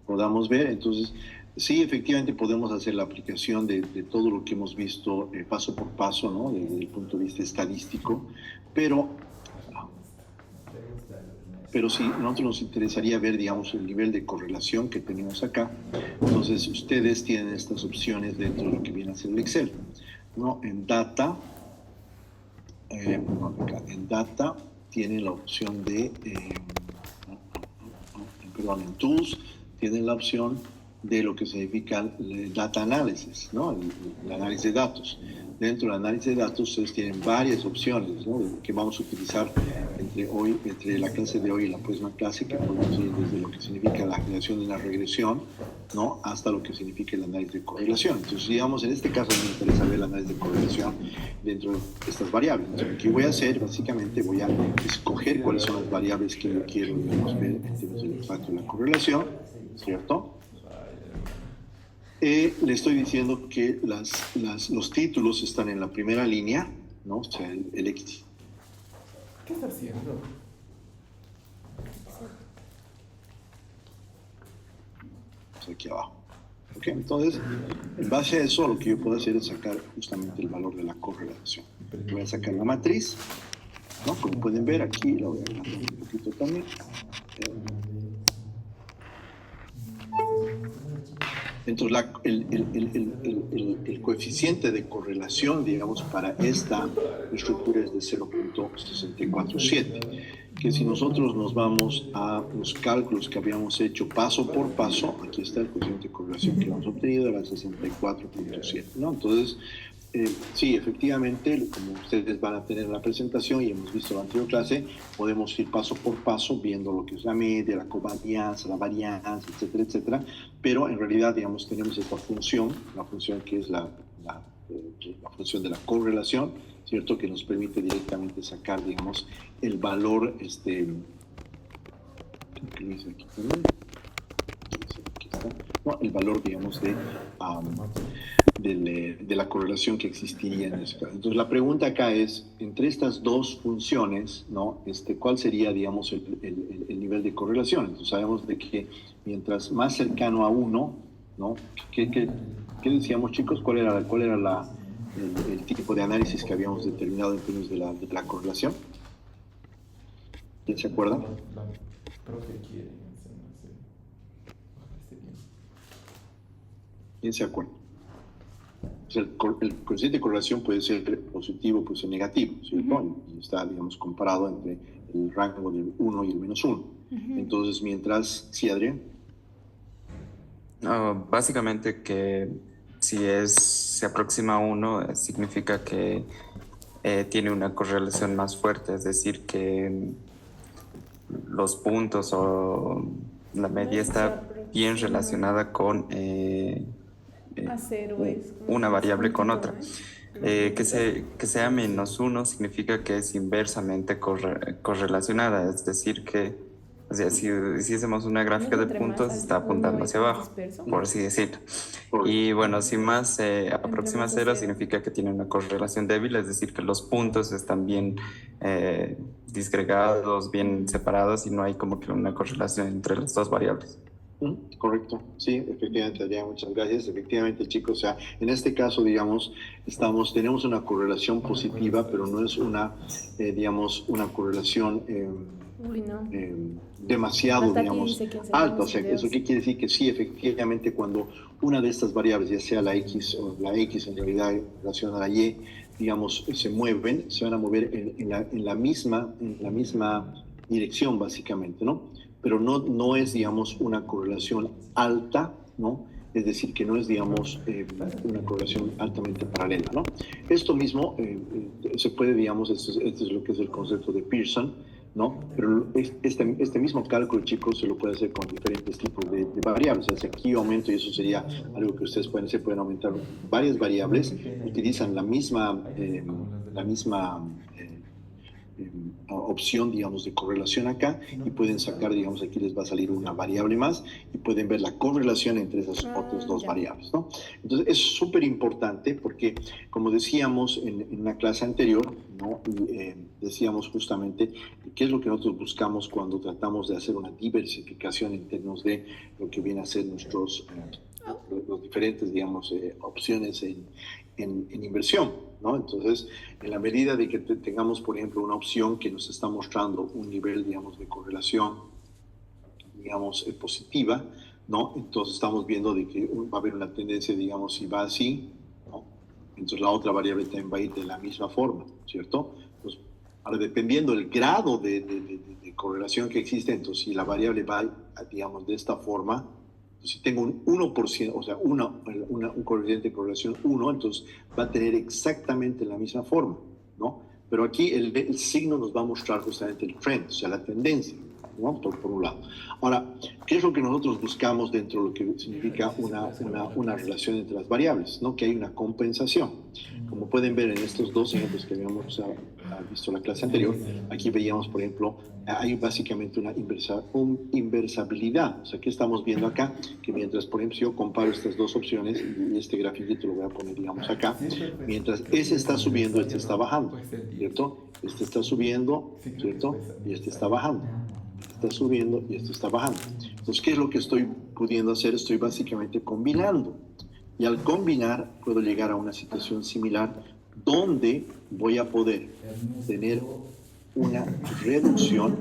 podamos ver. Entonces, sí, efectivamente podemos hacer la aplicación de todo lo que hemos visto paso por paso, ¿no? Desde el punto de vista estadístico, pero, pero sí, a nosotros nos interesaría ver, digamos, el nivel de correlación que tenemos acá. Entonces, ustedes tienen estas opciones dentro de lo que viene a ser el Excel, ¿no? En Data tienen la opción en Tools tienen la opción de lo que significa el Data Analysis, ¿no? El análisis de datos. Dentro del análisis de datos ustedes tienen varias opciones, ¿no? Que vamos a utilizar entre la clase de hoy y la próxima clase, que podemos ir desde lo que significa la generación de una regresión, ¿no? Hasta lo que significa el análisis de correlación. Entonces, digamos, en este caso me interesa ver el análisis de correlación dentro de estas variables. Entonces, lo que voy a hacer, básicamente, voy a escoger cuáles son las variables que yo quiero, digamos, ver en términos del impacto de la correlación, ¿cierto? Le estoy diciendo que los títulos están en la primera línea, ¿no? O sea, el X. ¿Qué está haciendo? Aquí abajo. ¿Ok? Entonces, en base a eso, lo que yo puedo hacer es sacar justamente el valor de la correlación. Voy a sacar la matriz, ¿no? Como pueden ver aquí, la voy a agrandar un poquito también. Entonces, el coeficiente de correlación, digamos, para esta estructura es de 0.647, que si nosotros nos vamos a los cálculos que habíamos hecho paso por paso, aquí está el coeficiente de correlación que hemos obtenido, era 64.7, ¿no? Entonces, sí, efectivamente, como ustedes van a tener en la presentación y hemos visto en la anterior clase, podemos ir paso por paso viendo lo que es la media, la covarianza, la varianza, etcétera, etcétera, pero en realidad, digamos, tenemos esta función, la función que es la función de la correlación, ¿cierto? Que nos permite directamente sacar, digamos, el valor, ¿qué dice aquí también? No, el valor, digamos, de la correlación que existiría en ese caso. Entonces, la pregunta acá es, entre estas dos funciones, ¿no? ¿Cuál sería, digamos, el nivel de correlación? Entonces, sabemos de que mientras más cercano a 1, ¿no? ¿Qué decíamos, chicos? ¿Cuál era el tipo de análisis que habíamos determinado en términos de la correlación? ¿Quién se acuerda? La profe quiere enseñarse. ¿Quién se acuerda? O sea, el coeficiente de correlación puede ser positivo, puede ser negativo, ¿cierto? Y está, digamos, comparado entre el rango del 1 y el -1. Entonces, mientras... ¿Sí, Adrián? Básicamente que si se aproxima a 1, significa que tiene una correlación más fuerte, es decir, que los puntos o la media está bien relacionada con una variable con otra. Que sea -1 significa que es inversamente correlacionada, es decir, que o sea, si hiciésemos una gráfica de puntos, está apuntando hacia abajo, por así decirlo. Y bueno, si más se aproxima a 0, significa que tiene una correlación débil, es decir, que los puntos están bien disgregados, bien separados y no hay como que una correlación entre las dos variables. Correcto, sí, efectivamente, Adrián, muchas gracias. Efectivamente, chicos, o sea, en este caso, digamos, tenemos una correlación positiva, pero no es digamos, una correlación demasiado, digamos, alta. O sea, ¿eso qué quiere decir? Que sí, efectivamente, cuando una de estas variables, ya sea la X o la X en realidad en relación a la Y, digamos, se van a mover en la misma dirección, básicamente, ¿no? Pero no es, digamos, una correlación alta, ¿no? Es decir, que no es, digamos, una correlación altamente paralela, ¿no? Esto mismo se puede, digamos, esto es lo que es el concepto de Pearson, ¿no? Pero este mismo cálculo, chicos, se lo puede hacer con diferentes tipos de variables. O sea, aquí aumento, y eso sería algo que ustedes pueden hacer, pueden aumentar varias variables, utilizan la misma opción, digamos, de correlación acá y pueden sacar, digamos, aquí les va a salir una variable más y pueden ver la correlación entre esas otras dos variables, ¿no? Entonces, es súper importante porque, como decíamos en una clase anterior, ¿no? Y, decíamos justamente qué es lo que nosotros buscamos cuando tratamos de hacer una diversificación en términos de lo que viene a ser nuestros los diferentes, digamos, opciones en inversión, ¿no? Entonces, en la medida de que tengamos, por ejemplo, una opción que nos está mostrando un nivel, digamos, de correlación, digamos, positiva, ¿no? Entonces estamos viendo de que va a haber una tendencia, digamos, si va así, ¿no? Entonces la otra variable también va a ir de la misma forma, ¿cierto? Entonces, ahora, dependiendo del grado de correlación que existe, entonces si la variable va, digamos, de esta forma, si tengo un 1%, o sea, un coeficiente de correlación 1, entonces va a tener exactamente la misma forma, ¿no? Pero aquí el signo nos va a mostrar justamente el trend, o sea, la tendencia, ¿no? Por un lado. Ahora, ¿qué es lo que nosotros buscamos dentro de lo que significa una relación entre las variables? ¿No? Que hay una compensación. Como pueden ver en estos dos ejemplos que habíamos visto en la clase anterior, aquí veíamos, por ejemplo, hay básicamente una inversabilidad. O sea, ¿qué estamos viendo acá? Que mientras, por ejemplo, si yo comparo estas dos opciones, y este grafiquito lo voy a poner, digamos, acá, mientras ese está subiendo, este está bajando, ¿cierto? Este está subiendo, ¿cierto? Y este está bajando. Está subiendo y esto está bajando. Entonces, ¿qué es lo que estoy pudiendo hacer? Estoy básicamente combinando. Y al combinar, puedo llegar a una situación similar donde voy a poder tener una reducción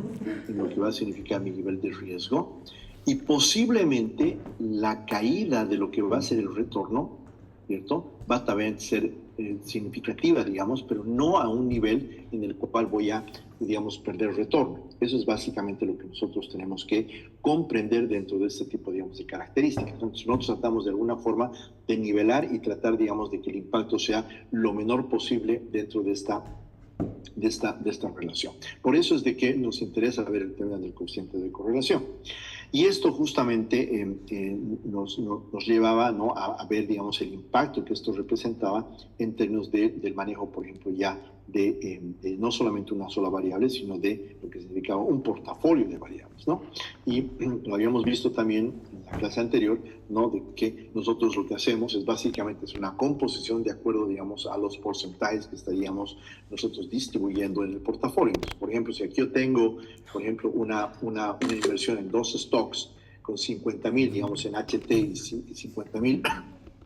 en lo que va a significar mi nivel de riesgo y posiblemente la caída de lo que va a ser el retorno, ¿cierto? Va a también ser significativa, digamos, pero no a un nivel en el cual voy a, digamos, perder retorno. Eso es básicamente lo que nosotros tenemos que comprender dentro de este tipo, digamos, de características. Entonces, nosotros tratamos de alguna forma de nivelar y tratar, digamos, de que el impacto sea lo menor posible dentro de esta relación. Por eso es de que nos interesa ver el tema del coeficiente de correlación. Y esto justamente nos llevaba, ¿no? a ver, digamos, el impacto que esto representaba en términos del manejo, por ejemplo, ya de no solamente una sola variable, sino de lo que significaba un portafolio de variables, ¿no? Y lo habíamos visto también en la clase anterior, ¿no? De que nosotros lo que hacemos es básicamente es una composición de acuerdo, digamos, a los porcentajes que estaríamos nosotros distribuyendo en el portafolio. Entonces, por ejemplo, si aquí yo tengo, por ejemplo, una inversión en dos stocks con 50,000, digamos, en HT y 50,000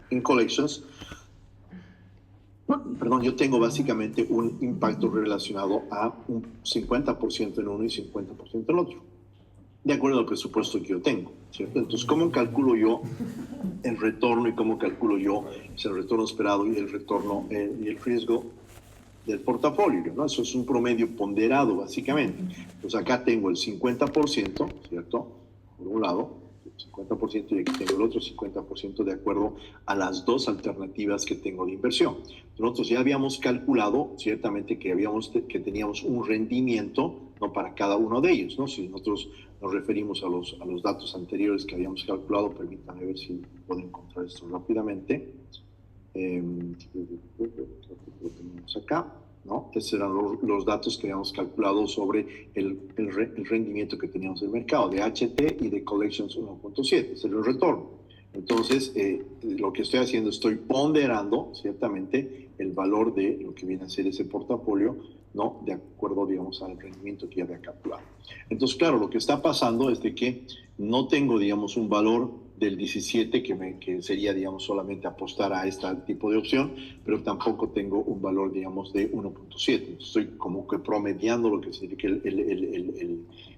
en collections, perdón, yo tengo básicamente un impacto relacionado a un 50% en uno y 50% en otro, de acuerdo al presupuesto que yo tengo, ¿cierto? Entonces, ¿cómo calculo yo el retorno y cómo calculo yo el retorno esperado y el retorno y el riesgo del portafolio, ¿no? Eso es un promedio ponderado, básicamente. Pues acá tengo el 50%, ¿cierto? Por un lado, el 50% y aquí tengo el otro 50% de acuerdo a las dos alternativas que tengo de inversión. Nosotros ya habíamos calculado, ciertamente, que teníamos un rendimiento, ¿no? Para cada uno de ellos, ¿no? Si nosotros nos referimos a los datos anteriores que habíamos calculado, permítanme ver si puedo encontrar esto rápidamente. Lo tenemos acá, ¿no? Estos eran los datos que habíamos calculado sobre el rendimiento que teníamos en el mercado de HT y de Collections 1.7, es el retorno. Entonces, lo que estoy haciendo, estoy ponderando ciertamente el valor de lo que viene a ser ese portafolio, ¿no? De acuerdo, digamos, al rendimiento que ya había calculado. Entonces, claro, lo que está pasando es de que no tengo, digamos, un valor del 17 que sería, digamos, solamente apostar a este tipo de opción, pero tampoco tengo un valor, digamos, de 1.7. Estoy como que promediando lo que significa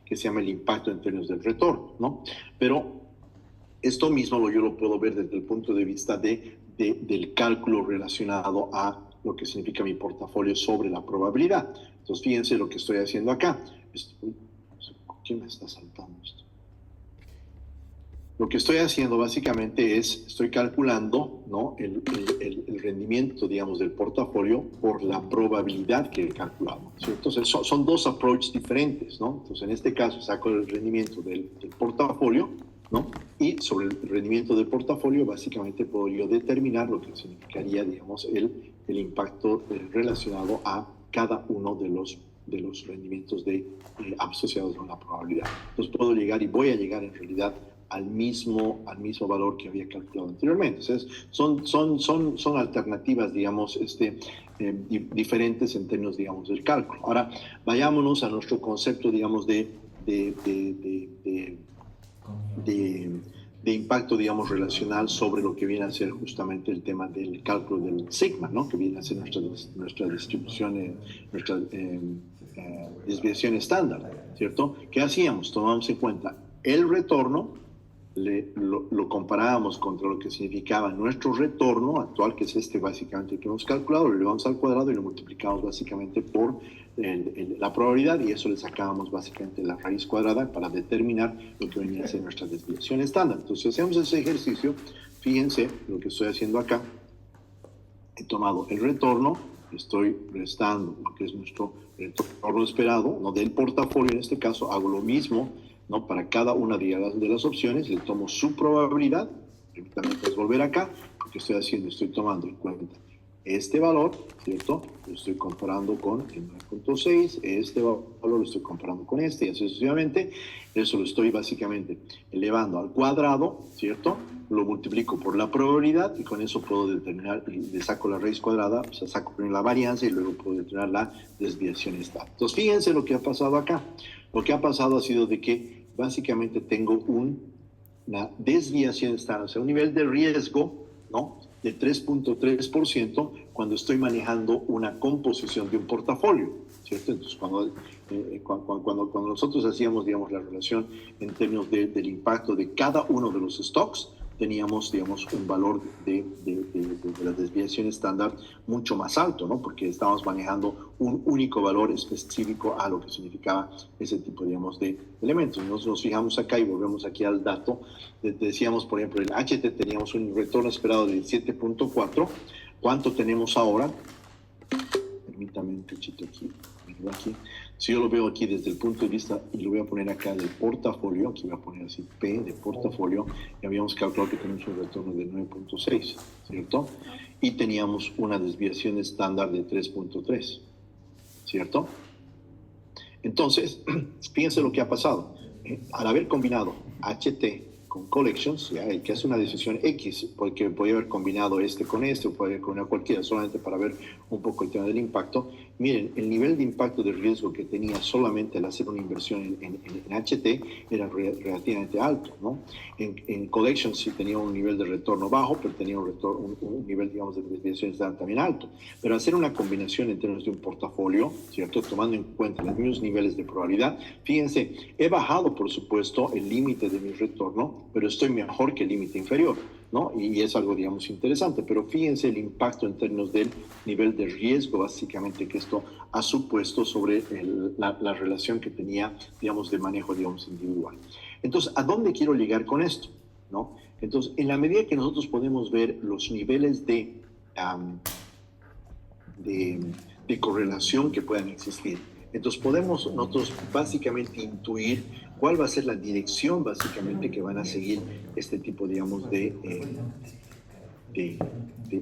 que se llama el impacto en términos del retorno, ¿no? Pero esto mismo yo lo puedo ver desde el punto de vista del cálculo relacionado a lo que significa mi portafolio sobre la probabilidad. Entonces, fíjense lo que estoy haciendo acá. ¿Quién me está saltando esto? Lo que estoy haciendo básicamente estoy calculando, ¿no? el rendimiento, digamos, del portafolio por la probabilidad que he calculado, ¿cierto? Entonces, son dos approaches diferentes, ¿no? Entonces, en este caso, saco el rendimiento del portafolio, ¿no? Y sobre el rendimiento del portafolio, básicamente puedo yo determinar lo que significaría, digamos, el impacto relacionado a cada uno de de los rendimientos asociados con la probabilidad. Entonces puedo llegar y voy a llegar en realidad al mismo valor que había calculado anteriormente. Entonces, son alternativas, digamos, diferentes en términos, digamos, del cálculo. Ahora, vayámonos a nuestro concepto, digamos, de impacto, digamos, relacional sobre lo que viene a ser justamente el tema del cálculo del sigma, ¿no? Que viene a ser nuestra distribución, nuestra desviación estándar, ¿cierto? ¿Qué hacíamos? Tomábamos en cuenta el retorno, lo comparábamos contra lo que significaba nuestro retorno actual, que es básicamente que hemos calculado, lo elevamos al cuadrado y lo multiplicamos básicamente por la probabilidad, y eso le sacábamos básicamente la raíz cuadrada para determinar lo que venía a ser nuestra desviación estándar. Entonces, si hacemos ese ejercicio, fíjense lo que estoy haciendo acá. He tomado el retorno, estoy restando lo que es nuestro retorno esperado, ¿no? Del portafolio. En este caso hago lo mismo, ¿no? Para cada una de las opciones, le tomo su probabilidad. Permítanme pues volver acá. Lo que estoy haciendo, estoy tomando en cuenta este valor, ¿cierto? Lo estoy comparando con el 9.6, este valor lo estoy comparando con este, y así sucesivamente. Eso lo estoy básicamente elevando al cuadrado, ¿cierto? Lo multiplico por la probabilidad y con eso puedo determinar, le saco la raíz cuadrada, o sea, saco primero la varianza y luego puedo determinar la desviación estándar. Entonces, fíjense lo que ha pasado acá. Lo que ha pasado ha sido de que básicamente tengo una desviación estándar, o sea, un nivel de riesgo, ¿no? De 3.3% cuando estoy manejando una composición de un portafolio, ¿cierto? Entonces, cuando nosotros hacíamos, digamos, la relación en términos del impacto de cada uno de los stocks, teníamos, digamos, un valor de la desviación estándar mucho más alto, ¿no? Porque estábamos manejando un único valor específico a lo que significaba ese tipo, digamos, de elementos. Nos fijamos acá y volvemos aquí al dato. Decíamos, por ejemplo, el HT teníamos un retorno esperado de 7.4. ¿Cuánto tenemos ahora? Permítame un cachito aquí. Si yo lo veo aquí desde el punto de vista, y lo voy a poner acá del portafolio, aquí voy a poner así P de portafolio, y habíamos calculado que tenemos un retorno de 9.6, ¿cierto? Y teníamos una desviación estándar de 3.3, ¿cierto? Entonces, fíjense lo que ha pasado. Al haber combinado HT con collections, ya, el que hace una decisión X, porque podría haber combinado este con este, o puede haber combinado cualquiera, solamente para ver un poco el tema del impacto. Miren, el nivel de impacto de riesgo que tenía solamente al hacer una inversión en HT era relativamente alto, ¿no? En collections sí tenía un nivel de retorno bajo, pero tenía un nivel, digamos, de desviación también alto. Pero hacer una combinación en términos de un portafolio, ¿cierto? Tomando en cuenta los mismos niveles de probabilidad, fíjense, he bajado, por supuesto, el límite de mi retorno, pero estoy mejor que el límite inferior, ¿no? Y es algo, digamos, interesante. Pero fíjense el impacto en términos del nivel de riesgo, básicamente, que esto ha supuesto sobre la relación que tenía, digamos, de manejo, digamos, individual. Entonces, ¿a dónde quiero llegar con esto? ¿No? Entonces, en la medida que nosotros podemos ver los niveles de correlación que puedan existir, entonces podemos nosotros básicamente intuir cuál va a ser la dirección básicamente que van a seguir este tipo, digamos, de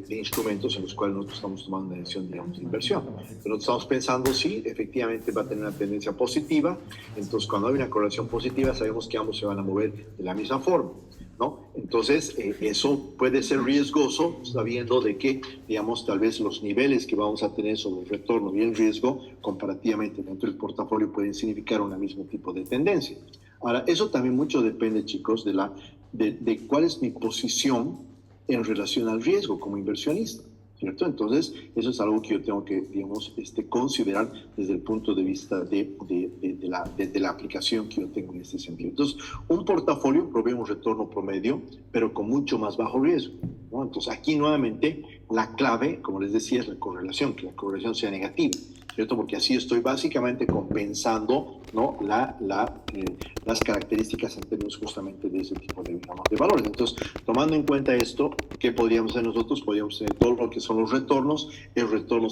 instrumentos en los cuales nosotros estamos tomando una decisión, digamos, de inversión. Pero estamos pensando, sí, efectivamente va a tener una tendencia positiva. Entonces, cuando hay una correlación positiva, sabemos que ambos se van a mover de la misma forma, ¿no? Entonces, eso puede ser riesgoso, sabiendo de que, digamos, tal vez los niveles que vamos a tener sobre el retorno y el riesgo, comparativamente dentro del portafolio, pueden significar un mismo tipo de tendencia. Ahora, eso también mucho depende, chicos, de cuál es mi posición en relación al riesgo como inversionista, ¿cierto? Entonces, eso es algo que yo tengo que, digamos, considerar desde el punto de vista de la aplicación que yo tengo en este sentido. Entonces, un portafolio provee un retorno promedio, pero con mucho más bajo riesgo, ¿no? Entonces, aquí nuevamente, la clave, como les decía, es la correlación, que la correlación sea negativa, ¿cierto? Porque así estoy básicamente compensando, ¿no? las características en términos justamente de ese tipo de, digamos, de valores. Entonces, tomando en cuenta esto, ¿qué podríamos hacer nosotros? Podríamos tener todo lo que son los retornos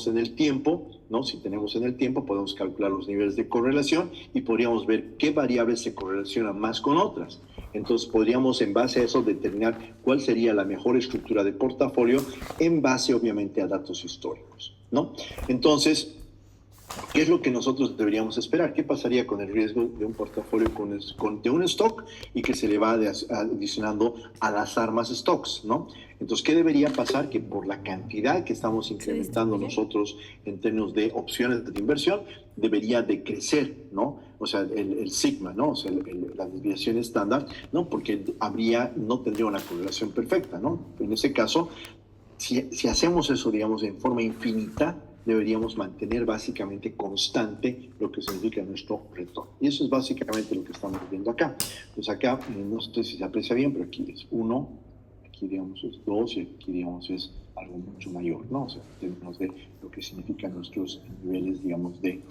en el tiempo, ¿no? Si tenemos en el tiempo, podemos calcular los niveles de correlación y podríamos ver qué variables se correlacionan más con otras. Entonces, podríamos, en base a eso, determinar cuál sería la mejor estructura de portafolio en base, obviamente, a datos históricos, ¿no? Entonces, ¿Qué es lo que nosotros deberíamos esperar? ¿Qué pasaría con el riesgo de un portafolio de un stock y que se le va adicionando al azar más stocks, ¿no? Entonces, ¿qué debería pasar? Que por la cantidad que estamos incrementando nosotros en términos de opciones de inversión, debería de crecer, ¿no? O sea, el sigma, ¿no? O sea, la desviación estándar, ¿no? Porque no tendría una correlación perfecta, ¿no? En ese caso, si hacemos eso, digamos, en forma infinita, deberíamos mantener básicamente constante lo que significa nuestro retorno. Y eso es básicamente lo que estamos viendo acá. Pues acá, no sé si se aprecia bien, pero aquí es 1, aquí digamos es 2 y aquí digamos es algo mucho mayor, ¿no? O sea, en términos de lo que significan nuestros niveles, digamos, de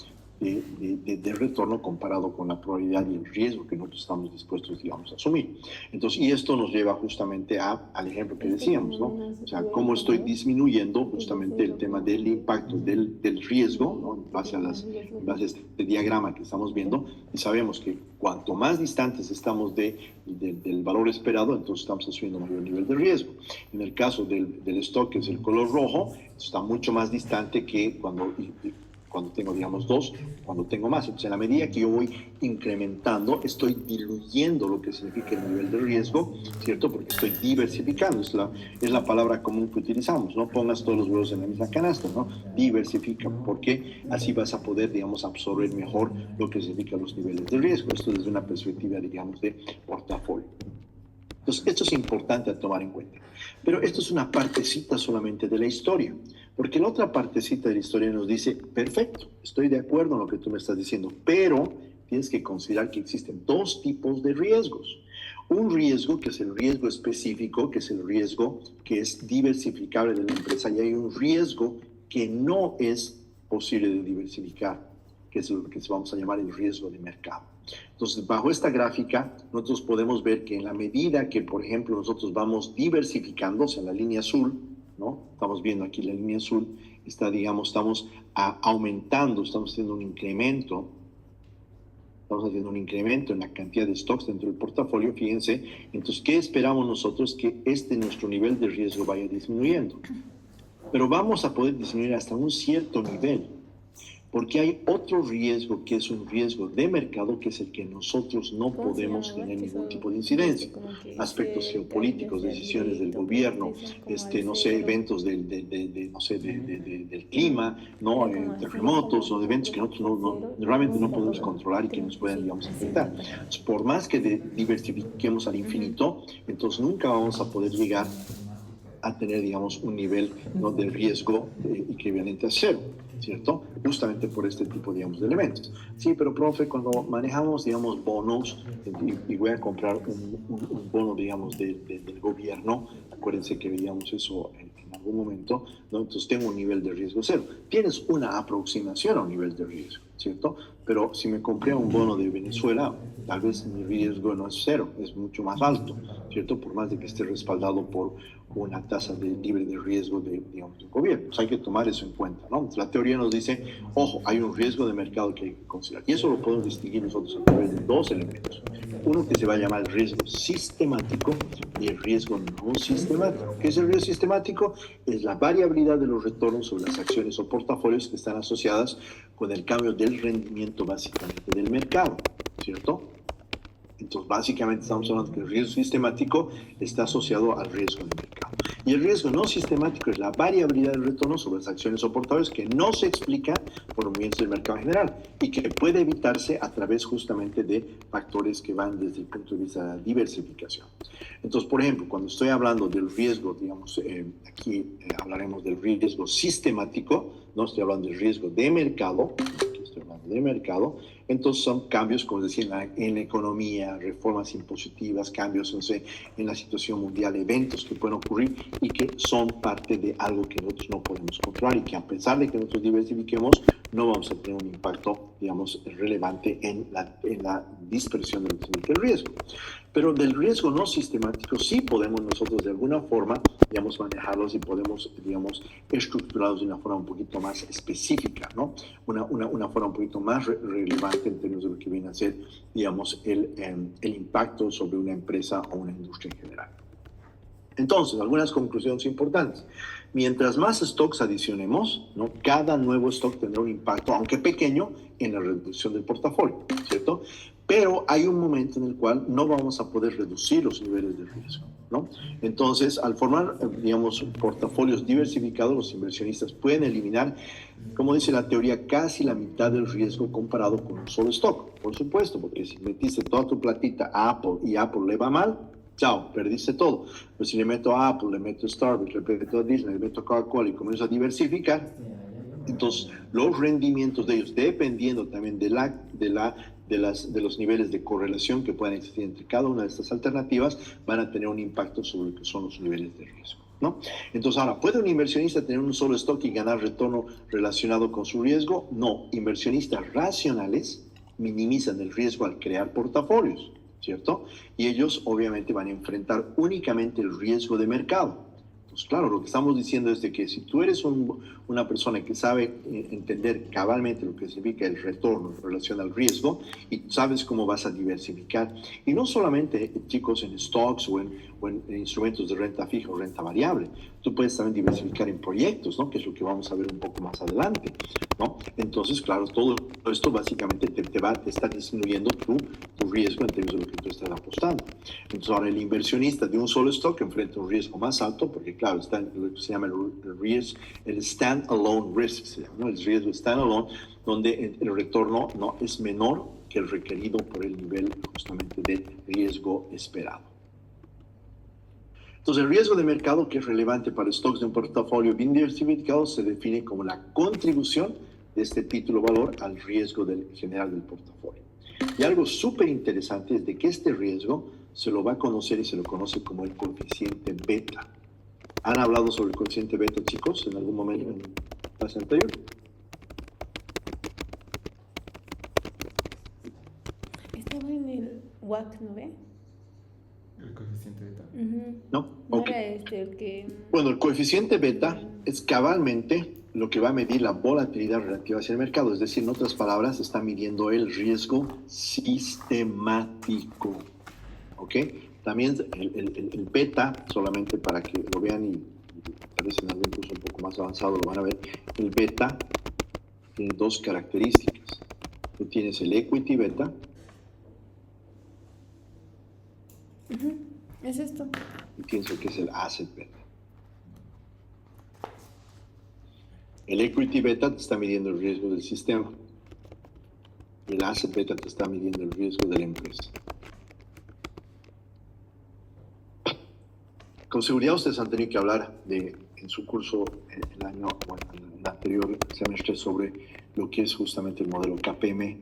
retorno comparado con la probabilidad y el riesgo que nosotros estamos dispuestos, digamos, a asumir. Entonces, y esto nos lleva justamente al ejemplo que decíamos, ¿no? O sea, cómo estoy disminuyendo justamente el tema del impacto del riesgo, ¿no? En base a este diagrama que estamos viendo, y sabemos que cuanto más distantes estamos del valor esperado, entonces estamos asumiendo mayor nivel de riesgo. En el caso del stock, que es el color rojo, está mucho más distante que cuando tengo, digamos, 2, cuando tengo más. Entonces, en la medida que yo voy incrementando, estoy diluyendo lo que significa el nivel de riesgo, ¿cierto? Porque estoy diversificando. Es la palabra común que utilizamos. No pongas todos los huevos en la misma canasta, ¿no? Diversifica, porque así vas a poder, digamos, absorber mejor lo que significan los niveles de riesgo. Esto desde una perspectiva, digamos, de portafolio. Entonces, esto es importante a tomar en cuenta. Pero esto es una partecita solamente de la historia, porque la otra partecita de la historia nos dice, perfecto, estoy de acuerdo en lo que tú me estás diciendo, pero tienes que considerar que existen dos tipos de riesgos. Un riesgo que es el riesgo específico, que es el riesgo que es diversificable de la empresa, y hay un riesgo que no es posible de diversificar, que es lo que vamos a llamar el riesgo de mercado. Entonces, bajo esta gráfica, nosotros podemos ver que en la medida que, por ejemplo, nosotros vamos diversificando, o sea, la línea azul, ¿no? Estamos viendo aquí la línea azul, estamos aumentando, estamos haciendo un incremento en la cantidad de stocks dentro del portafolio, fíjense. Entonces, ¿qué esperamos nosotros? Que nuestro nivel de riesgo vaya disminuyendo. Pero vamos a poder disminuir hasta un cierto nivel, porque hay otro riesgo que es un riesgo de mercado, que es el que nosotros no podemos tener ningún tipo de incidencia. Aspectos geopolíticos, decisiones del gobierno, no sé, eventos del clima, ¿no? Terremotos o eventos que nosotros realmente no podemos controlar y que nos pueden, digamos, afectar. Entonces, por más que diversifiquemos al infinito, entonces nunca vamos a poder llegar a tener, digamos, un nivel, ¿no?, de riesgo equivalente a cero, ¿cierto? Justamente por este tipo, digamos, de elementos. Sí, pero profe, cuando manejamos, digamos, bonos, y voy a comprar un bono, digamos, del gobierno, acuérdense que veíamos eso en algún momento, ¿no? Entonces tengo un nivel de riesgo cero. Tienes una aproximación a un nivel de riesgo, ¿cierto? Pero si me compré un bono de Venezuela, tal vez mi riesgo no es cero, es mucho más alto, ¿cierto? Por más de que esté respaldado por una tasa libre de riesgo digamos, del gobierno. Pues hay que tomar eso en cuenta, ¿no? La teoría nos dice, ojo, hay un riesgo de mercado que hay que considerar. Y eso lo podemos distinguir nosotros a través de dos elementos. Uno que se va a llamar el riesgo sistemático y el riesgo no sistemático. ¿Qué es el riesgo sistemático? Es la variabilidad de los retornos sobre las acciones o portafolios que están asociadas con el cambio del rendimiento básicamente del mercado, ¿cierto? Entonces, básicamente estamos hablando que el riesgo sistemático está asociado al riesgo del mercado. Y el riesgo no sistemático es la variabilidad del retorno sobre las acciones o portafolios que no se explica por movimientos del mercado en general y que puede evitarse a través justamente de factores que van desde el punto de vista de la diversificación. Entonces, por ejemplo, cuando estoy hablando del riesgo, digamos, aquí hablaremos del riesgo sistemático, no estoy hablando del riesgo de mercado, de mercado, entonces son cambios, como decía, en la economía, reformas impositivas, cambios, no sé, en la situación mundial, eventos que pueden ocurrir y que son parte de algo que nosotros no podemos controlar y que a pesar de que nosotros diversifiquemos, no vamos a tener un impacto, digamos, relevante en la dispersión del riesgo. Pero del riesgo no sistemático sí podemos nosotros de alguna forma, digamos, manejarlos y podemos, digamos, estructurarlos de una forma un poquito más específica, ¿no? Una forma un poquito más relevante en términos de lo que viene a ser, digamos, el impacto sobre una empresa o una industria en general. Entonces, algunas conclusiones importantes. Mientras más stocks adicionemos, ¿no? Cada nuevo stock tendrá un impacto, aunque pequeño, en la reducción del portafolio, ¿cierto? Pero hay un momento en el cual no vamos a poder reducir los niveles de riesgo, ¿no? Entonces, al formar, digamos, portafolios diversificados, los inversionistas pueden eliminar, como dice la teoría, casi la mitad del riesgo comparado con un solo stock. Por supuesto, porque si metiste toda tu platita a Apple y Apple le va mal, chao, perdiste todo. Pero si le meto a Apple, le meto a Starbucks, le meto a Disney, le meto a Coca-Cola y comienzo a diversificar, entonces los rendimientos de ellos, dependiendo también de los niveles de correlación que puedan existir entre cada una de estas alternativas, van a tener un impacto sobre lo que son los niveles de riesgo, ¿no? Entonces, ahora, ¿puede un inversionista tener un solo stock y ganar retorno relacionado con su riesgo? No. Inversionistas racionales minimizan el riesgo al crear portafolios, ¿cierto? Y ellos obviamente van a enfrentar únicamente el riesgo de mercado. Pues claro, lo que estamos diciendo es de que si tú eres una persona que sabe entender cabalmente lo que significa el retorno en relación al riesgo y sabes cómo vas a diversificar, y no solamente, chicos, en stocks o en instrumentos de renta fija o renta variable, tú puedes también diversificar en proyectos, ¿no? Que es lo que vamos a ver un poco más adelante, ¿no? Entonces, claro, todo esto básicamente te está disminuyendo tu riesgo en términos de lo que tú estás apostando. Entonces, ahora el inversionista de un solo stock enfrenta un riesgo más alto porque, claro, está lo que se llama el risk, el stand-alone risk, se llama, ¿no? El riesgo stand-alone, donde el retorno no es menor que el requerido por el nivel justamente de riesgo esperado. Entonces, el riesgo de mercado, que es relevante para stocks de un portafolio bien diversificado, se define como la contribución de este título valor al riesgo general del portafolio. Y algo súper interesante es de que este riesgo se lo va a conocer y se lo conoce como el coeficiente beta. ¿Han hablado sobre el coeficiente beta, chicos, en algún momento en la clase anterior? Estaba en el WAC, ¿no ve? El coeficiente beta. No. No Ok. era el que... Bueno, el coeficiente beta es cabalmente lo que va a medir la volatilidad relativa hacia el mercado. Es decir, en otras palabras, está midiendo el riesgo sistemático. ¿Ok? También el beta, solamente para que lo vean y tal vez en algún curso un poco más avanzado lo van a ver, el beta tiene dos características. Tú tienes el equity beta. Es esto. Y tienes lo que es el asset beta. El equity beta te está midiendo el riesgo del sistema. Y el asset beta te está midiendo el riesgo de la empresa. Con seguridad ustedes han tenido que hablar en su curso el año, bueno, en el anterior semestre, sobre lo que es justamente el modelo KPM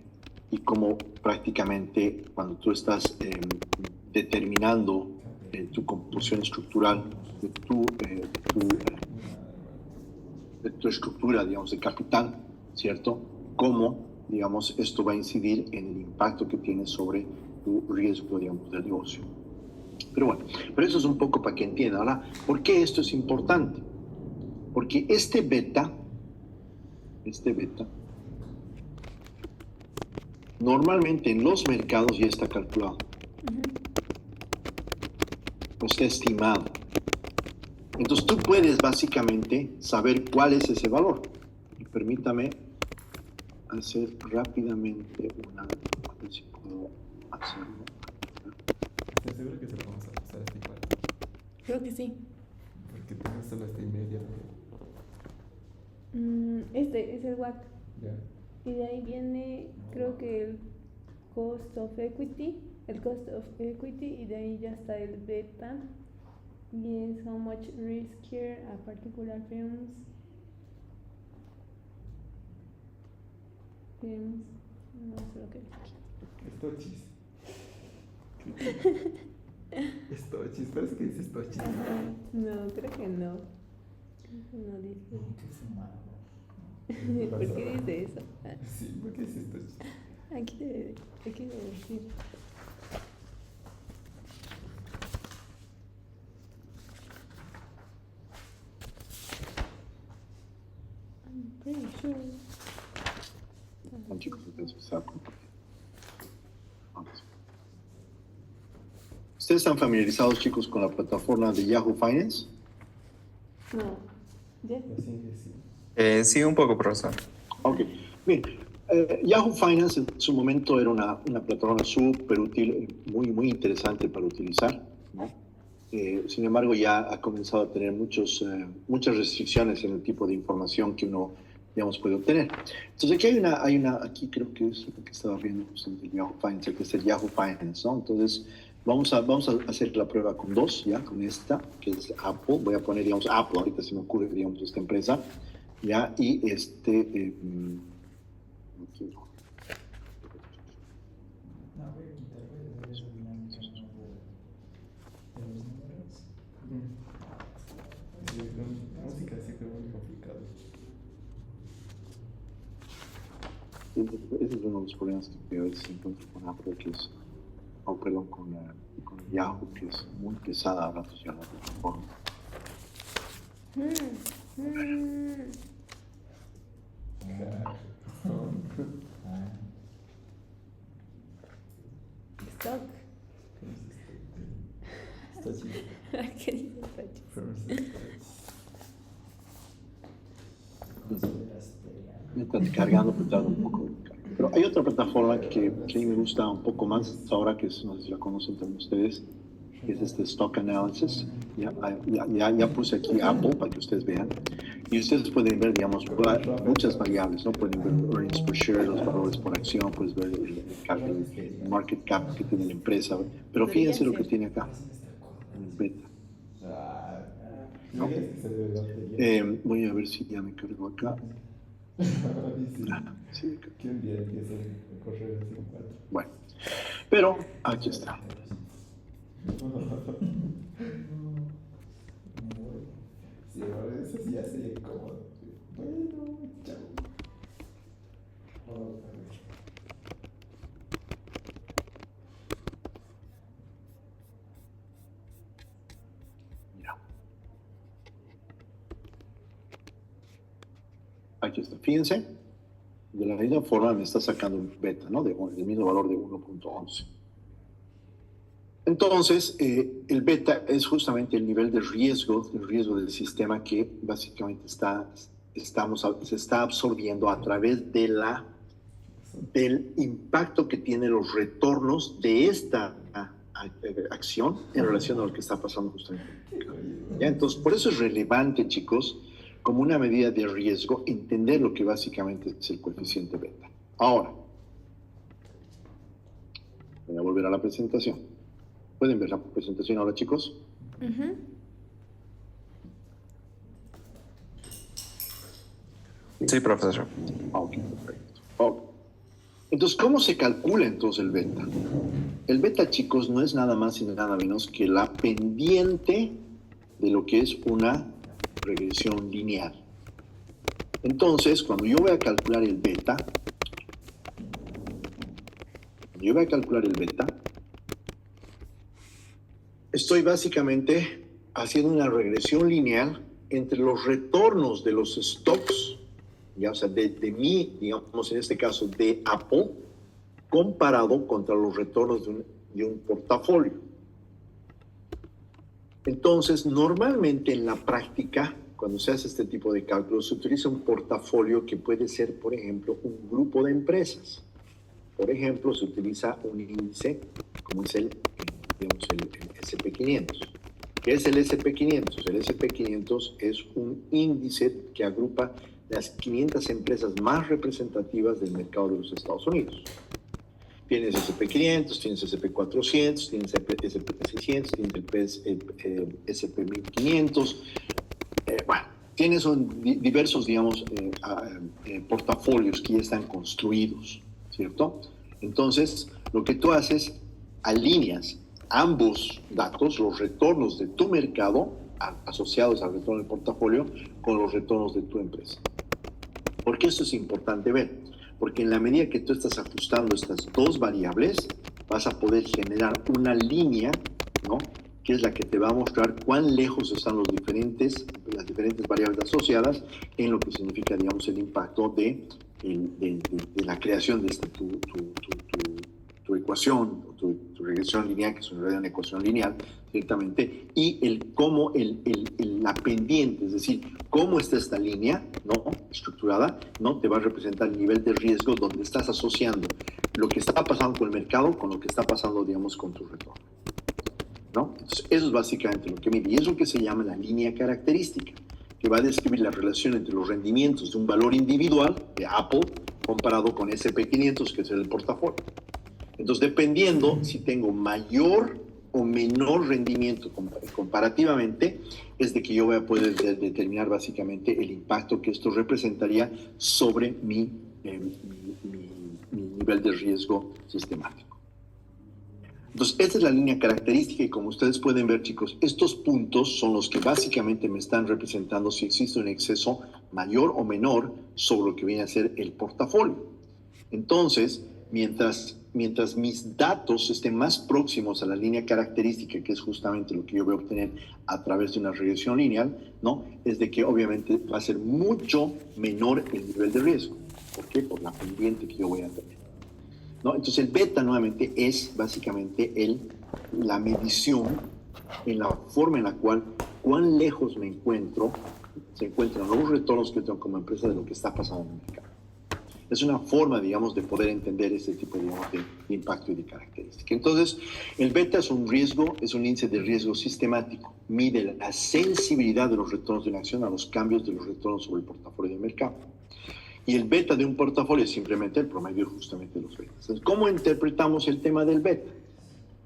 y cómo prácticamente cuando tú estás determinando tu composición estructural de tu estructura, digamos, de capital, ¿cierto? Cómo, digamos, esto va a incidir en el impacto que tiene sobre tu riesgo, digamos, del negocio. Pero bueno, pero eso es un poco para que entiendan. Ahora, ¿por qué esto es importante? Porque este beta, normalmente en los mercados ya está calculado. O está estimado. Entonces tú puedes básicamente saber cuál es ese valor. Y permítame hacer rápidamente a ver si puedo hacerlo. ¿Estás seguro que se lo vamos a pasar a este igual? Creo que sí. Porque tengo solo esta y media. Este es el WAC. Ya. Y de ahí viene, creo que el cost of equity, y de ahí ya está el beta. Y es how much riskier a particular firms. No sé lo que es. Estochis. Estochis, parece que dice estochis. Ajá. No, creo que no. No dice. ¿Por qué dice eso? Sí, ¿por qué dice estochis? Aquí debe decir. I'm pretty sure. Bueno, chicos, entonces, ¿Ustedes están familiarizados, chicos, con la plataforma de Yahoo Finance? No. ¿Ya? Sí, un poco, profesor. Ok. Bien. Yahoo Finance en su momento era una plataforma súper útil, muy interesante para utilizar, ¿no? Sin embargo, ya ha comenzado a tener muchas restricciones en el tipo de información que uno, digamos, puede obtener. Entonces, aquí aquí creo que es lo que estaba viendo justamente el Yahoo Finance, que es el Yahoo Finance, ¿no? Entonces, vamos a hacer la prueba con dos, ya, con esta, que es Apple. Voy a poner, digamos, Apple, ahorita se me ocurre, digamos, esta empresa, ya, y aquí no. Música siempre muy complicado. Ese es uno de los problemas que a veces encuentro con Apple, que es, perdón, con Yahoo, que es muy pesada a ratos ya la plataforma. Stock. Está chido. ¿Qué dice Pachi? Me está cargando, pero tarda un poco. Pero hay otra plataforma que a mí me gusta un poco más ahora, que es, no sé si la conocen también ustedes, que es este Stock Analysis. Ya puse aquí Apple para que ustedes vean. Y ustedes pueden ver, digamos, muchas variables, ¿no? Pueden ver earnings per share, los valores por acción, puedes ver el market cap que tiene la empresa. Pero fíjense lo que tiene acá, en beta. ¿No? Voy a ver si ya me cargo acá. Sí, Que un día empieza a correr así en 4. bueno, pero aquí está. Sí, ahora eso sí ya sería incómodo. Bueno, chao. A ver. Mira. Aquí está. Fíjense, de la misma forma me está sacando un beta, ¿no? Del mismo valor de 1.11. Entonces, el beta es justamente el nivel de riesgo, el riesgo del sistema que básicamente se está absorbiendo a través del impacto que tienen los retornos de esta acción en relación a lo que está pasando justamente. ¿Ya? Entonces, por eso es relevante, chicos, como una medida de riesgo, entender lo que básicamente es el coeficiente beta. Ahora, voy a volver a la presentación. ¿Pueden ver la presentación ahora, chicos? Sí, profesor. Ok, perfecto. Okay. Entonces, ¿cómo se calcula entonces el beta? El beta, chicos, no es nada más y nada menos que la pendiente de lo que es una regresión lineal. Entonces, cuando yo voy a calcular el beta, estoy básicamente haciendo una regresión lineal entre los retornos de los stocks, ya, o sea, de mí, digamos, en este caso, de Apple, comparado contra los retornos de un portafolio. Entonces, normalmente en la práctica, cuando se hace este tipo de cálculos, se utiliza un portafolio que puede ser, por ejemplo, un grupo de empresas. Por ejemplo, se utiliza un índice como es el SP500. ¿Qué es el SP500? El SP500 es un índice que agrupa las 500 empresas más representativas del mercado de los Estados Unidos. Tienes SP500, tienes SP400, tienes SP600, tienes el SP1500. Bueno, tienes diversos, digamos, portafolios que ya están construidos, ¿cierto? Entonces, lo que tú haces, alineas ambos datos, los retornos de tu mercado, asociados al retorno del portafolio, con los retornos de tu empresa. ¿Por qué esto es importante ver? Porque en la medida que tú estás ajustando estas dos variables, vas a poder generar una línea, ¿no?, que es la que te va a mostrar cuán lejos están las diferentes variables asociadas en lo que significa, digamos, el impacto de la creación de tu ecuación, tu regresión lineal, que es en realidad una ecuación lineal, ciertamente, y cómo la pendiente, es decir, cómo está esta línea, ¿no?, estructurada, ¿no?, te va a representar el nivel de riesgo donde estás asociando lo que está pasando con el mercado con lo que está pasando, digamos, con tu retorno, ¿no? Entonces, eso es básicamente lo que mide, y es lo que se llama la línea característica, que va a describir la relación entre los rendimientos de un valor individual de Apple comparado con S&P 500, que es el portafolio. Entonces, dependiendo si tengo mayor o menor rendimiento comparativamente, es de que yo voy a poder determinar básicamente el impacto que esto representaría sobre mi nivel de riesgo sistemático. Entonces, esta es la línea característica y como ustedes pueden ver, chicos, estos puntos son los que básicamente me están representando si existe un exceso mayor o menor sobre lo que viene a ser el portafolio. Entonces, mientras mis datos estén más próximos a la línea característica, que es justamente lo que yo voy a obtener a través de una regresión lineal, ¿no?, es de que obviamente va a ser mucho menor el nivel de riesgo. ¿Por qué? Por la pendiente que yo voy a tener, ¿no? Entonces el beta nuevamente es básicamente la medición en la forma en la cual cuán lejos se encuentran los retornos que tengo como empresa de lo que está pasando en el mercado. Es una forma, digamos, de poder entender este tipo, digamos, de impacto y de característica. Entonces, el beta es un índice de riesgo sistemático. Mide la sensibilidad de los retornos de una acción a los cambios de los retornos sobre el portafolio de mercado. Y el beta de un portafolio es simplemente el promedio justamente de los betas. Entonces, ¿cómo interpretamos el tema del beta?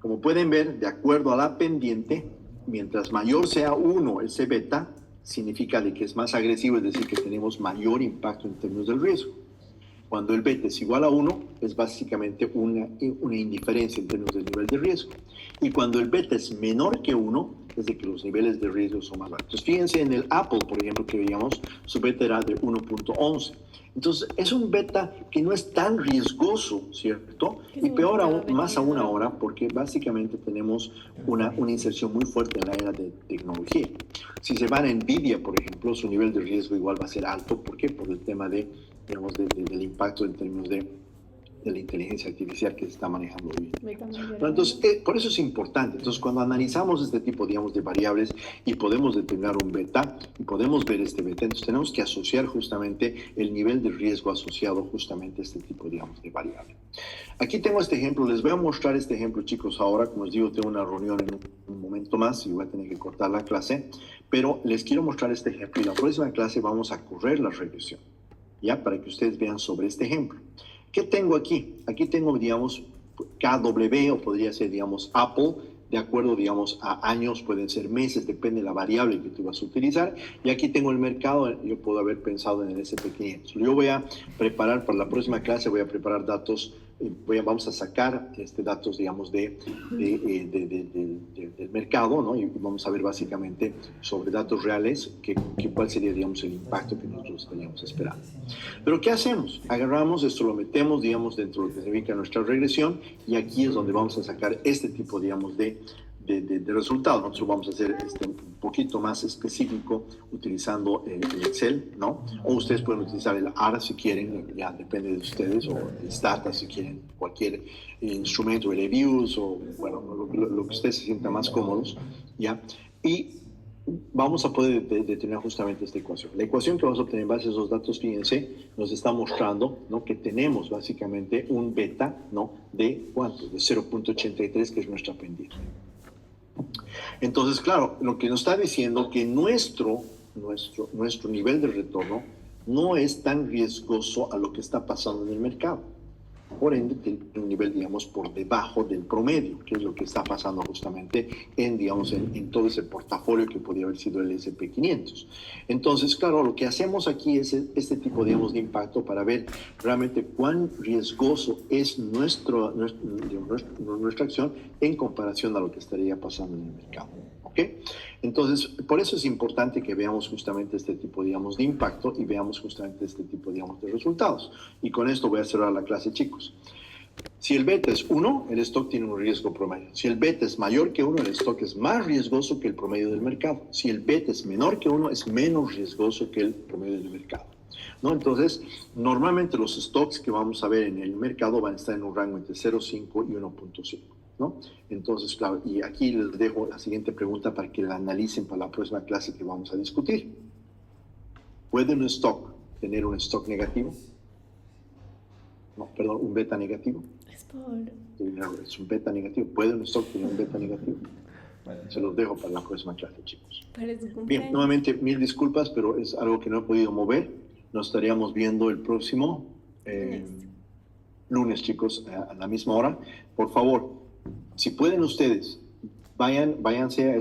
Como pueden ver, de acuerdo a la pendiente, mientras mayor sea 1 ese beta, significa de que es más agresivo, es decir, que tenemos mayor impacto en términos del riesgo. Cuando el beta es igual a 1, es básicamente una indiferencia en términos del nivel de riesgo. Y cuando el beta es menor que 1, es de que los niveles de riesgo son más altos. Fíjense en el Apple, por ejemplo, que veíamos, su beta era de 1.11. Entonces, es un beta que no es tan riesgoso, ¿cierto? Y peor aún, más aún ahora, porque básicamente tenemos una inserción muy fuerte en la era de tecnología. Si se van a NVIDIA, por ejemplo, su nivel de riesgo igual va a ser alto. ¿Por qué? Por el tema del impacto en términos de la inteligencia artificial que se está manejando hoy. Entonces, por eso es importante. Entonces, cuando analizamos este tipo, digamos, de variables y podemos determinar un beta y podemos ver este beta, entonces tenemos que asociar justamente el nivel de riesgo asociado justamente a este tipo, digamos, de variable. Aquí tengo este ejemplo. Les voy a mostrar este ejemplo, chicos. Ahora, como les digo, tengo una reunión en un momento más y voy a tener que cortar la clase, pero les quiero mostrar este ejemplo y la próxima clase vamos a correr la regresión, ¿ya? Para que ustedes vean sobre este ejemplo. ¿Qué tengo aquí? Aquí tengo, digamos, KW, o podría ser, digamos, Apple, de acuerdo, digamos, a años, pueden ser meses, depende de la variable que tú vas a utilizar. Y aquí tengo el mercado, yo puedo haber pensado en el S&P 500. Yo voy a preparar, para la próxima clase, voy a preparar datos, vamos a sacar datos, digamos, del mercado, ¿no? Y vamos a ver básicamente sobre datos reales cuál sería, digamos, el impacto que nosotros estaríamos esperando. Pero ¿qué hacemos? Agarramos esto, lo metemos, digamos, dentro de lo que significa nuestra regresión y aquí es donde vamos a sacar este tipo, digamos, de resultados. Nosotros vamos a hacer un poquito más específico utilizando el Excel, ¿no? O ustedes pueden utilizar el AR si quieren, ya depende de ustedes, o el Stata si quieren, cualquier instrumento, el Reviews, o bueno, lo que ustedes se sientan más cómodos, ¿ya? Y vamos a poder determinar justamente esta ecuación. La ecuación que vamos a obtener en base a esos datos, fíjense, nos está mostrando, ¿no?, que tenemos básicamente un beta, ¿no?, de ¿cuánto? De 0.83, que es nuestra pendiente. Entonces, claro, lo que nos está diciendo que nuestro nivel de retorno no es tan riesgoso a lo que está pasando en el mercado. Por ende, tiene un nivel, digamos, por debajo del promedio, que es lo que está pasando justamente en todo ese portafolio que podría haber sido el S&P 500. Entonces, claro, lo que hacemos aquí es este tipo, digamos, de impacto para ver realmente cuán riesgoso es nuestra acción en comparación a lo que estaría pasando en el mercado. ¿Ok? Entonces, por eso es importante que veamos justamente este tipo, digamos, de impacto y veamos justamente este tipo, digamos, de resultados. Y con esto voy a cerrar la clase, chicos. Si el beta es 1, el stock tiene un riesgo promedio. Si el beta es mayor que 1, el stock es más riesgoso que el promedio del mercado. Si el beta es menor que 1, es menos riesgoso que el promedio del mercado. ¿no? Entonces, normalmente los stocks que vamos a ver en el mercado van a estar en un rango entre 0,5 y 1,5, ¿no? Entonces, claro, y aquí les dejo la siguiente pregunta para que la analicen para la próxima clase que vamos a discutir. ¿Puede un stock tener un stock negativo? No, perdón, un beta negativo. Es un beta negativo. ¿Puede un stock tener un beta negativo? Se los dejo para la próxima clase, chicos. Bien, nuevamente, mil disculpas, pero es algo que no he podido mover. Nos estaríamos viendo el próximo lunes, chicos, a la misma hora. Por favor, si pueden ustedes, váyanse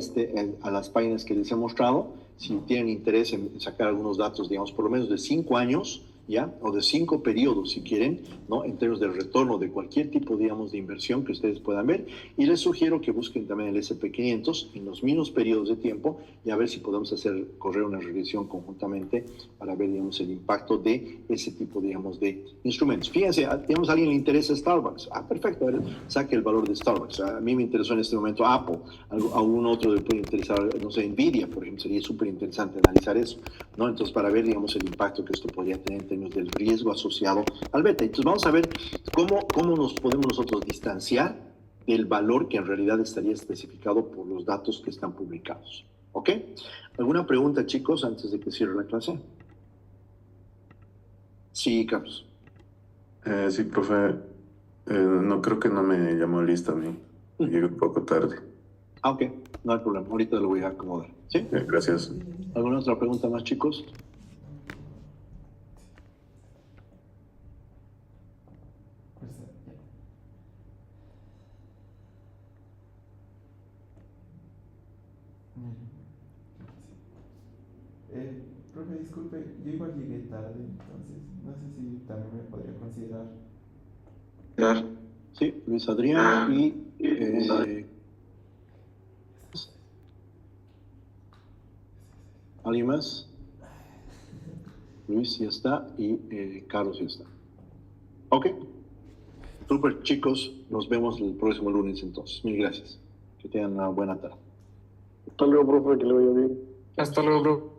a las páginas que les he mostrado. Si tienen interés en sacar algunos datos, digamos, por lo menos de 5 años, ¿ya? O de 5 periodos, si quieren, ¿no? En términos de retorno de cualquier tipo, digamos, de inversión que ustedes puedan ver. Y les sugiero que busquen también el SP500 en los mismos periodos de tiempo y a ver si podemos correr una regresión conjuntamente para ver, digamos, el impacto de ese tipo, digamos, de instrumentos. Fíjense, digamos, a alguien le interesa Starbucks. Perfecto, a ver, saque el valor de Starbucks. A mí me interesó en este momento Apple. A algún otro le puede interesar, no sé, Nvidia, por ejemplo. Sería súper interesante analizar eso, ¿no? Entonces, para ver, digamos, el impacto que esto podría tener en términos del riesgo asociado al beta. Entonces, vamos a ver cómo nos podemos nosotros distanciar del valor que en realidad estaría especificado por los datos que están publicados. ¿Ok? ¿Alguna pregunta, chicos, antes de que cierre la clase? Sí, Carlos. Sí, profe. No creo que no me llamó lista a mí. Llegué un poco tarde. Ok, no hay problema. Ahorita lo voy a acomodar. ¿Sí? Gracias. ¿Alguna otra pregunta más, chicos? Profe, disculpe, yo igual llegué tarde, entonces no sé si también me podría considerar. Sí, Luis Adrián y ¿alguien más? Luis ya está y Carlos ya está. Ok. Super, chicos, nos vemos el próximo lunes entonces. Mil gracias. Que tengan una buena tarde. Hasta luego, profe, que le vaya bien. Hasta luego, bro.